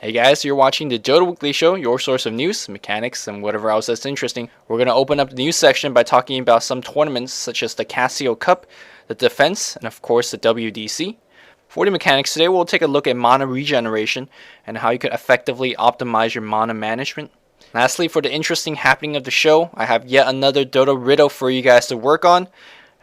Hey guys, you're watching the Dota Weekly Show, your source of news, mechanics, and whatever else that's interesting. We're going to open up the news section by talking about some tournaments such as the Casio Cup, the Defense, and of course the WDC. For the mechanics today, we'll take a look at mana regeneration and how you can effectively optimize your mana management. Lastly, for the interesting happening of the show, I have yet another Dota Riddle for you guys to work on.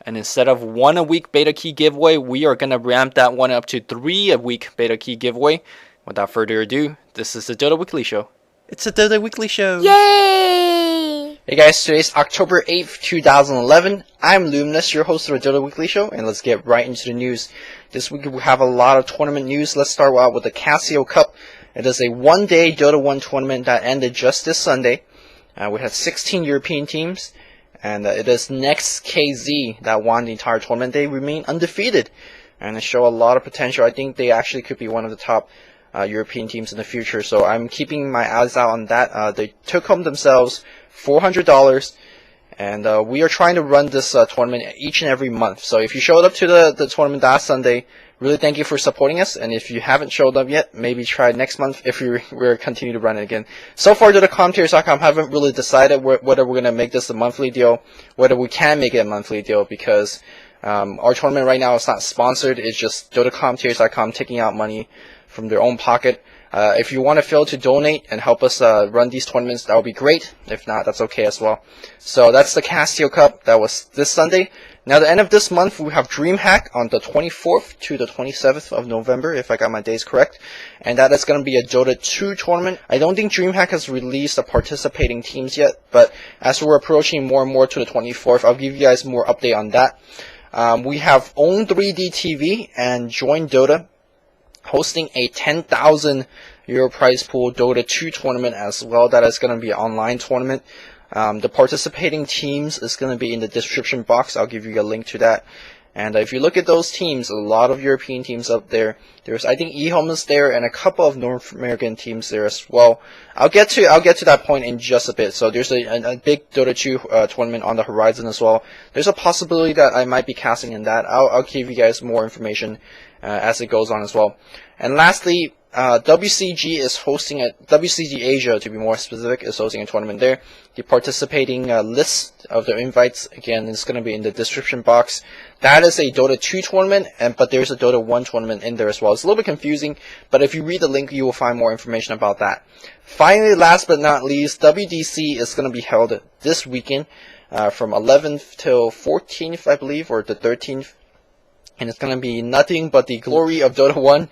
And instead of 1 a week beta key giveaway, we are going to ramp that one up to 3 a week beta key giveaway. Without further ado, this is the Dota Weekly Show. It's a Dota Weekly Show! Yay! Hey guys, today's October 8th, 2011. I'm Luminous, your host of the Dota Weekly Show, and let's get right into the news. This week we have a lot of tournament news. Let's start out with the Casio Cup. It is a one-day Dota 1 tournament that ended just this Sunday. We had 16 European teams, and it is Next.KZ that won the entire tournament. They remain undefeated, and they show a lot of potential. I think they actually could be one of the top European teams in the future, so I'm keeping my eyes out on that. They took home themselves $400, and we are trying to run this tournament each and every month. So if you showed up to the tournament last Sunday, really thank you for supporting us, and if you haven't showed up yet, maybe try next month if we're continue to run it again. So far, DotaComTiers.com haven't really decided whether we're going to make this a monthly deal, whether we can make it a monthly deal, because our tournament right now is not sponsored. It's just DotaComTiers.com taking out money from their own pocket. If you want to feel to donate and help us run these tournaments, that would be great. If not, that's okay as well. So that's the Casio Cup. That was this Sunday. Now, the end of this month, we have DreamHack on the 24th to the 27th of November, if I got my days correct. And that is going to be a Dota 2 tournament. I don't think DreamHack has released the participating teams yet, but as we're approaching more and more to the 24th, I'll give you guys more update on that. We have Own 3D TV and Join Dota hosting a 10,000 euro prize pool Dota 2 tournament as well. That is going to be an online tournament. The participating teams is going to be in the description box. I'll give you a link to that. And if you look at those teams, a lot of European teams up there. There's, I think, eHome is there, and a couple of North American teams there as well. I'll get to that point in just a bit. So there's a big Dota 2 tournament on the horizon as well. There's a possibility that I might be casting in that. I'll give you guys more information as it goes on as well. And lastly, WCG is hosting WCG Asia, to be more specific, is hosting a tournament there. The participating list of the invites, again, is going to be in the description box. That is a Dota 2 tournament, but there's a Dota 1 tournament in there as well. It's a little bit confusing, but if you read the link, you will find more information about that. Finally, last but not least, WDC is going to be held this weekend from 11th till 14th, I believe, or the 13th. And it's going to be nothing but the glory of Dota 1.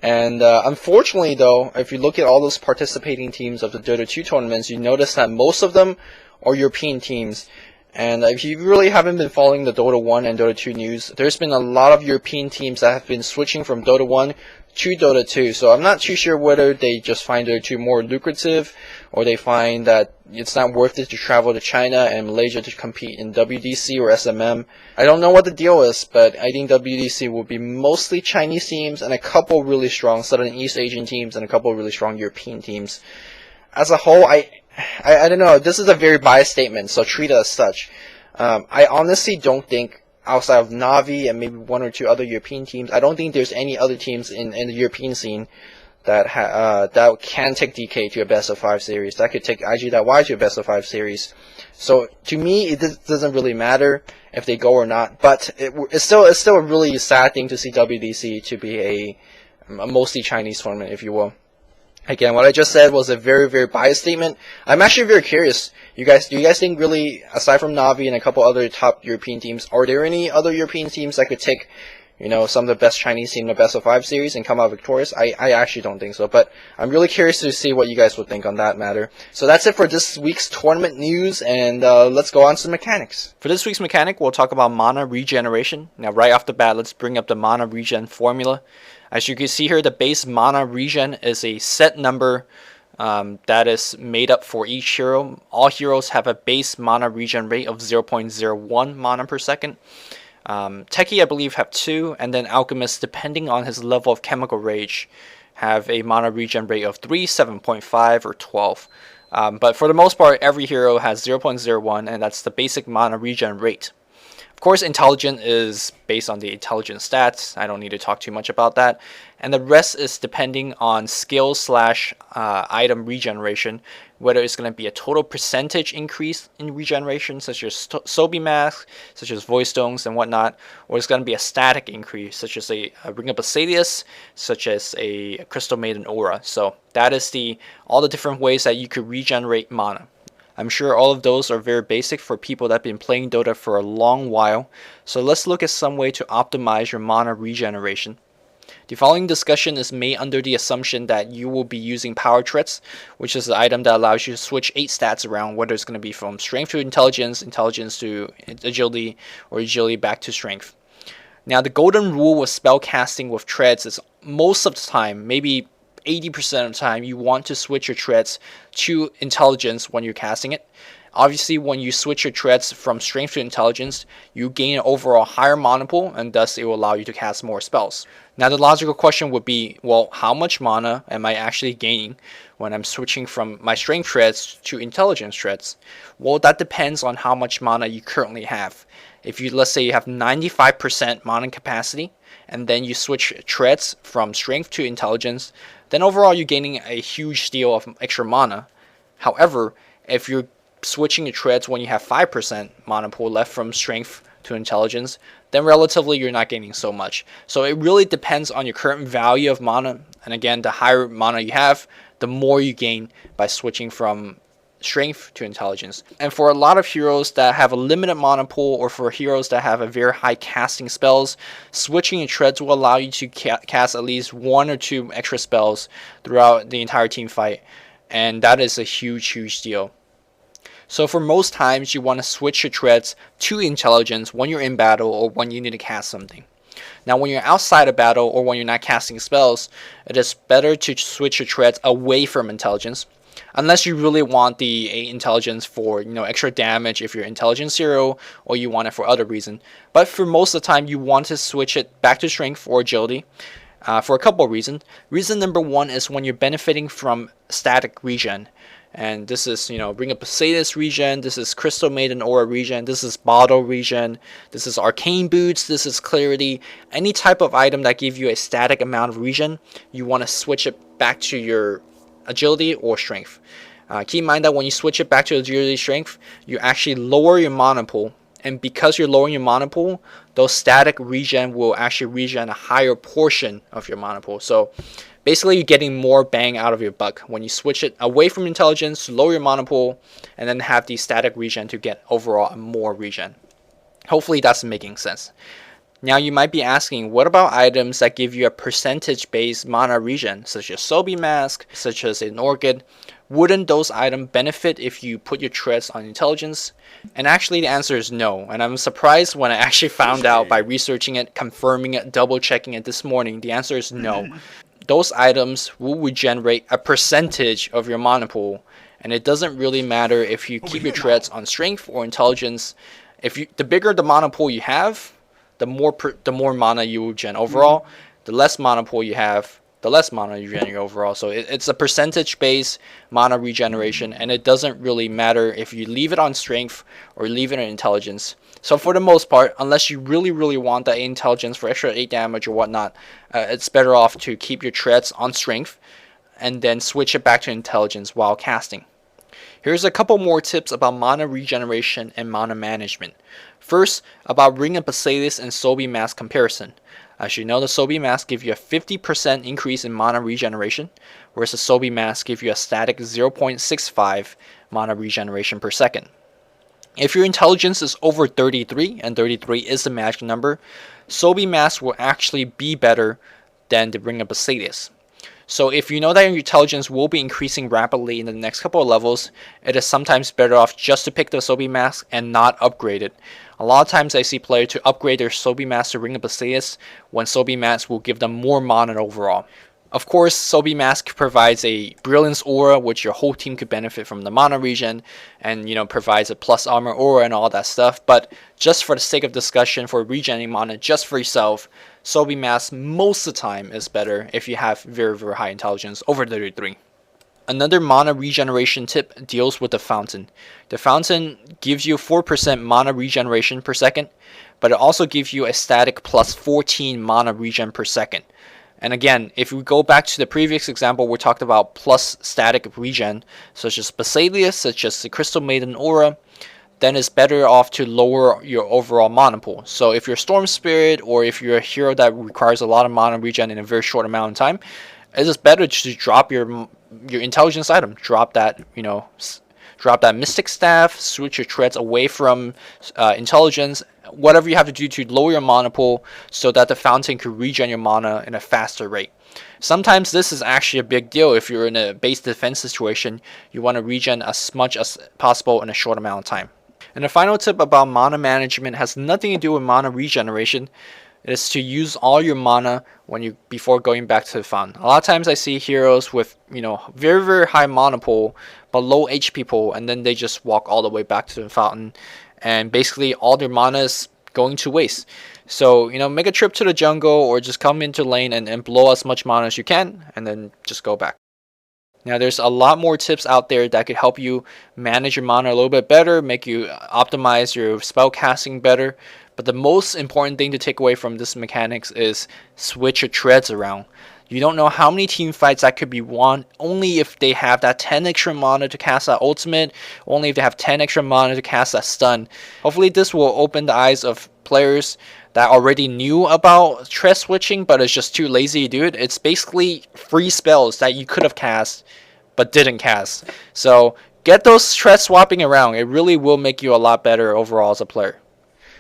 And unfortunately, though, if you look at all those participating teams of the Dota 2 tournaments, you notice that most of them are European teams. And if you really haven't been following the Dota 1 and Dota 2 news, there's been a lot of European teams that have been switching from Dota 1 to Dota 2. So I'm not too sure whether they just find Dota 2 more lucrative, or they find that it's not worth it to travel to China and Malaysia to compete in WDC or SMM. I don't know what the deal is, but I think WDC will be mostly Chinese teams and a couple really strong Southern East Asian teams and a couple really strong European teams. As a whole, I don't know. This is a very biased statement, so treat it as such. I honestly don't think, outside of Navi and maybe 1 or 2 other European teams, I don't think there's any other teams in the European scene that can take DK to a best of 5 series, that could take IG.Y to a best of 5 series. So to me, it doesn't really matter if they go or not. But it's still a really sad thing to see WDC to be a mostly Chinese tournament, if you will. Again, what I just said was a very, very biased statement. I'm actually very curious. Do you guys think, really, aside from Navi and a couple other top European teams, are there any other European teams that could take, some of the best Chinese teams in the best of 5 series and come out victorious? I actually don't think so, but I'm really curious to see what you guys would think on that matter. So that's it for this week's tournament news, and let's go on to the mechanics. For this week's mechanic, we'll talk about mana regeneration. Now, right off the bat, let's bring up the mana regen formula. As you can see here, the base mana regen is a set number that is made up for each hero. All heroes have a base mana regen rate of 0.01 mana per second. Techie, I believe, have 2, and then Alchemists, depending on his level of chemical rage, have a mana regen rate of 3, 7.5, or 12. But for the most part, every hero has 0.01, and that's the basic mana regen rate. Of course, intelligence is based on the intelligence stats. I don't need to talk too much about that. And the rest is depending on skill slash item regeneration, whether it's going to be a total percentage increase in regeneration, such as Sobi Mask, such as Void Stones and whatnot, or it's going to be a static increase, such as a Ring of Basilius, such as a Crystal Maiden Aura. So that is all the different ways that you could regenerate mana. I'm sure all of those are very basic for people that have been playing Dota for a long while, so let's look at some way to optimize your mana regeneration. The following discussion is made under the assumption that you will be using Power Threads, which is the item that allows you to switch 8 stats around, whether it's going to be from Strength to Intelligence, Intelligence to Agility, or Agility back to Strength. Now, the golden rule with spell casting with Threads is most of the time, maybe 80% of the time, you want to switch your Threads to Intelligence when you're casting it. Obviously, when you switch your Threads from Strength to Intelligence, you gain an overall higher mana pool, and thus it will allow you to cast more spells. Now, the logical question would be, well, how much mana am I actually gaining when I'm switching from my Strength Threads to Intelligence Threads? Well, that depends on how much mana you currently have. If you, let's say you have 95% mana capacity, and then you switch Threads from Strength to Intelligence, then overall you're gaining a huge deal of extra mana. However, if you're switching your Threads when you have 5% mana pool left from Strength to Intelligence, then relatively you're not gaining so much. So it really depends on your current value of mana, and again, the higher mana you have, the more you gain by switching from Strength to Intelligence. And for a lot of heroes that have a limited mana pool, or for heroes that have a very high casting spells, switching your Threads will allow you to cast at least 1 or 2 extra spells throughout the entire team fight, and that is a huge deal. So for most times, you want to switch your Threads to Intelligence when you're in battle or when you need to cast something. Now, when you're outside of battle or when you're not casting spells, it is better to switch your Threads away from Intelligence, unless you really want the 8 Intelligence for extra damage if you're Intelligence 0, or you want it for other reason. But for most of the time, you want to switch it back to Strength or Agility for a couple of reasons. Reason number 1 is when you're benefiting from static regen. And this is, Ring of Basilius regen, this is Crystal Maiden Aura regen, this is Bottle regen, this is Arcane Boots, this is Clarity. Any type of item that gives you a static amount of regen, you want to switch it back to your Agility or Strength. Keep in mind that when you switch it back to Agility Strength, you actually lower your mana pool. And because you're lowering your mana pool, those static regen will actually regen a higher portion of your mana pool. So basically, you're getting more bang out of your buck when you switch it away from Intelligence, lower your mana pool, and then have the static regen to get overall more regen. Hopefully that's making sense. Now you might be asking, what about items that give you a percentage-based mana regen, such as Sobi Mask, such as an Orchid? Wouldn't those items benefit if you put your Threads on Intelligence? And actually the answer is no, and I'm surprised when I actually found out by researching it, confirming it, double checking it this morning. The answer is no. Those items will regenerate a percentage of your mana pool, and it doesn't really matter if you keep your Threads on Strength or Intelligence. The bigger the mana pool you have, the more mana you will gen overall. The less mana pool you have, the less mana you generate overall. So it's a percentage-based mana regeneration, and it doesn't really matter if you leave it on Strength or leave it on Intelligence. So for the most part, unless you really want that Intelligence for extra 8 damage or whatnot, it's better off to keep your Threads on Strength and then switch it back to Intelligence while casting. Here's a couple more tips about mana regeneration and mana management. First, about Ring of Basilius and Sobi Mask comparison. As you know, the Sobi Mask gives you a 50% increase in mana regeneration, whereas the Sobi Mask gives you a static 0.65 mana regeneration per second. If your Intelligence is over 33, and 33 is the magic number, Sobi Mask will actually be better than the Ring of Basilius. So if you know that your Intelligence will be increasing rapidly in the next couple of levels, it is sometimes better off just to pick the Sobi Mask and not upgrade it. A lot of times I see players to upgrade their Sobi Mask to Ring of Basilius when Sobi Mask will give them more mana overall. Of course, Sobi Mask provides a Brilliance Aura, which your whole team could benefit from the mana regen, and provides a plus armor aura and all that stuff. But just for the sake of discussion, for regenerating mana just for yourself, Sobi Mask most of the time is better if you have very high Intelligence over 33. Another mana regeneration tip deals with the fountain. The fountain gives you 4% mana regeneration per second, but it also gives you a static plus 14 mana regen per second. And again, if we go back to the previous example, we talked about plus static regen, such as Basilius, such as the Crystal Maiden Aura, then it's better off to lower your overall mana pool. So if you're Storm Spirit, or if you're a hero that requires a lot of mana regen in a very short amount of time, it is better to drop your intelligence item. Drop that, drop that Mystic Staff, switch your treads away from intelligence, whatever you have to do to lower your mana pool so that the fountain can regen your mana in a faster rate. Sometimes this is actually a big deal. If you're in a base defense situation, you want to regen as much as possible in a short amount of time. And the final tip about mana management has nothing to do with mana regeneration. It is to use all your mana before going back to the fountain. A lot of times I see heroes with very, very high mana pool but low HP pool, and then they just walk all the way back to the fountain, and basically all their mana is going to waste. So make a trip to the jungle, or just come into lane and blow as much mana as you can, and then just go back. Now there's a lot more tips out there that could help you manage your mana a little bit better, make you optimize your spell casting better. But the most important thing to take away from this mechanics is switch your treads around. You don't know how many team fights that could be won only if they have that 10 extra mana to cast that ultimate, only if they have 10 extra mana to cast that stun. Hopefully this will open the eyes of players that already knew about tread switching but is just too lazy to do it. It's basically free spells that you could have cast but didn't cast. So get those tread swapping around. It really will make you a lot better overall as a player.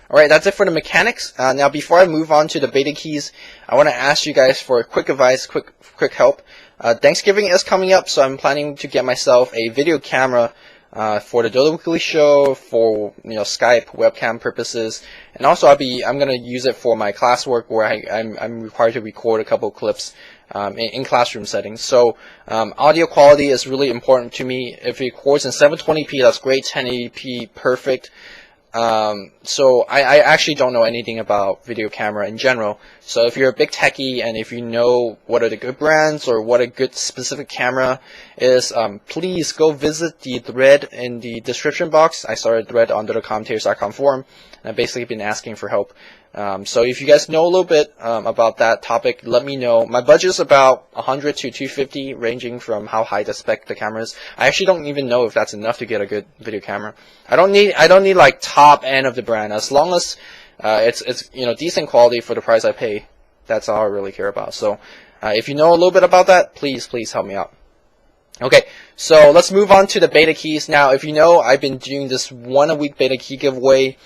Alright, that's it for the mechanics. Now before I move on to the beta keys, I want to ask you guys for quick advice, quick help. Thanksgiving is coming up, so I'm planning to get myself a video camera for the Dota Weekly show, for Skype webcam purposes, and also I'm gonna use it for my classwork, where I'm required to record a couple of clips in classroom settings. So audio quality is really important to me. If it records in 720p, that's great. 1080p, perfect. So I actually don't know anything about video camera in general. So if you're a big techie and if you know what are the good brands or what a good specific camera is, please go visit the thread in the description box. I started a thread on the commentators.com forum, and I've basically been asking for help. So if you guys know a little bit about that topic, let me know. My budget is about 100 to 250, ranging from how high the spec the camera is. I actually don't even know if that's enough to get a good video camera. I don't need like top end of the brand. As long as it's decent quality for the price I pay, that's all I really care about. So if you know a little bit about that, please help me out. Okay, so let's move on to the beta keys. Now, if you know, I've been doing this 1 a week beta key giveaway.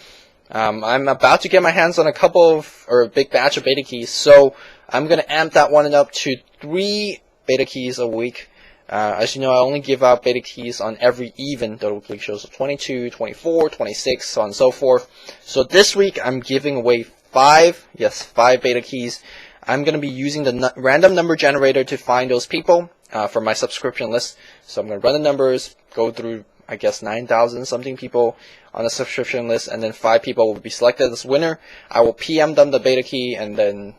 I'm about to get my hands on a big batch of beta keys, so I'm gonna amp that one up to 3 beta keys a week. As you know, I only give out beta keys on every even Dota Weekly shows, so 22, 24, 26, so on and so forth. So this week I'm giving away 5 beta keys. I'm gonna be using the random number generator to find those people from my subscription list. So I'm gonna run the numbers, go through I guess 9,000 something people on the subscription list, and then 5 people will be selected as winner. I will PM them the beta key, and then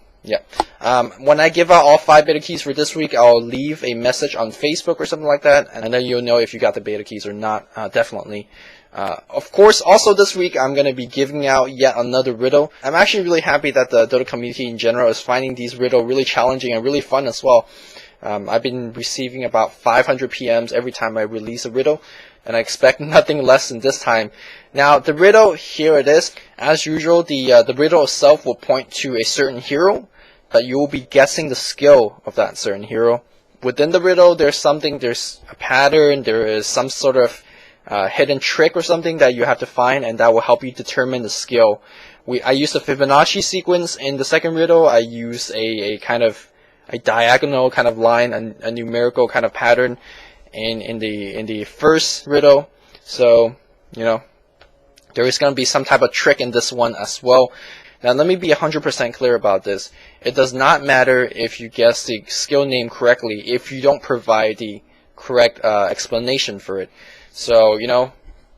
when I give out all 5 beta keys for this week, I'll leave a message on Facebook or something like that, and then you'll know if you got the beta keys or not. Definitely. Of course, also this week I'm going to be giving out yet another riddle. I'm actually really happy that the Dota community in general is finding these riddles really challenging and really fun as well. I've been receiving about 500 PMs every time I release a riddle, and I expect nothing less than this time. Now, the riddle, here it is. As usual, the riddle itself will point to a certain hero, but you will be guessing the skill of that certain hero. Within the riddle, there's a pattern, there is some sort of hidden trick or something that you have to find, and that will help you determine the skill. I use the Fibonacci sequence in the second riddle. I use a kind of a diagonal kind of line, a numerical kind of pattern in the first riddle. So there is going to be some type of trick in this one as well. Now let me be 100% clear about this. It does not matter if you guess the skill name correctly if you don't provide the correct explanation for it. So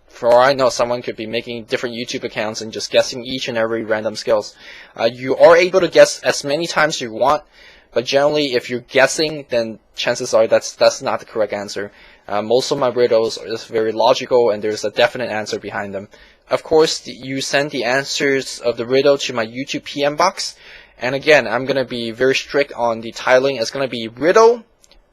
for all I know, someone could be making different YouTube accounts and just guessing each and every random skills. You are able to guess as many times as you want, But generally, if you're guessing, then chances are that's not the correct answer. Most of my riddles are just very logical, and there's a definite answer behind them. Of course, you send the answers of the riddle to my YouTube PM box. And again, I'm going to be very strict on the titling. It's going to be riddle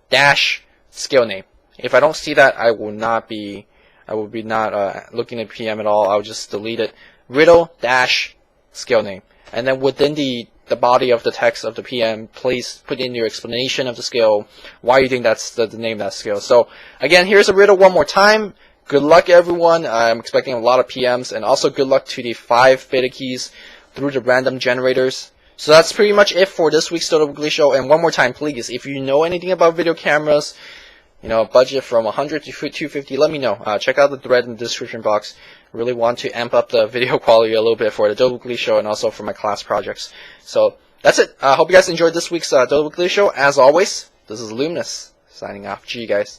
dash skill name. If I don't see that, I will be not looking at PM at all. I'll just delete it. Riddle dash skill name. And then within the body of the text of the PM, please put in your explanation of the skill, why you think that's the name of that skill. So again, here's a riddle one more time. Good luck, everyone. I'm expecting a lot of PMs, and also good luck to the 5 beta keys through the random generators. So that's pretty much it for this week's Dodo Weekly Show. And one more time, please, if you know anything about video cameras, budget from 100 to 250, let me know. Check out the thread in the description box. Really want to amp up the video quality a little bit for the Dodo Weekly Show and also for my class projects. So that's it. I hope you guys enjoyed this week's Dodo Weekly Show. As always, this is Luminous signing off. Gee, guys.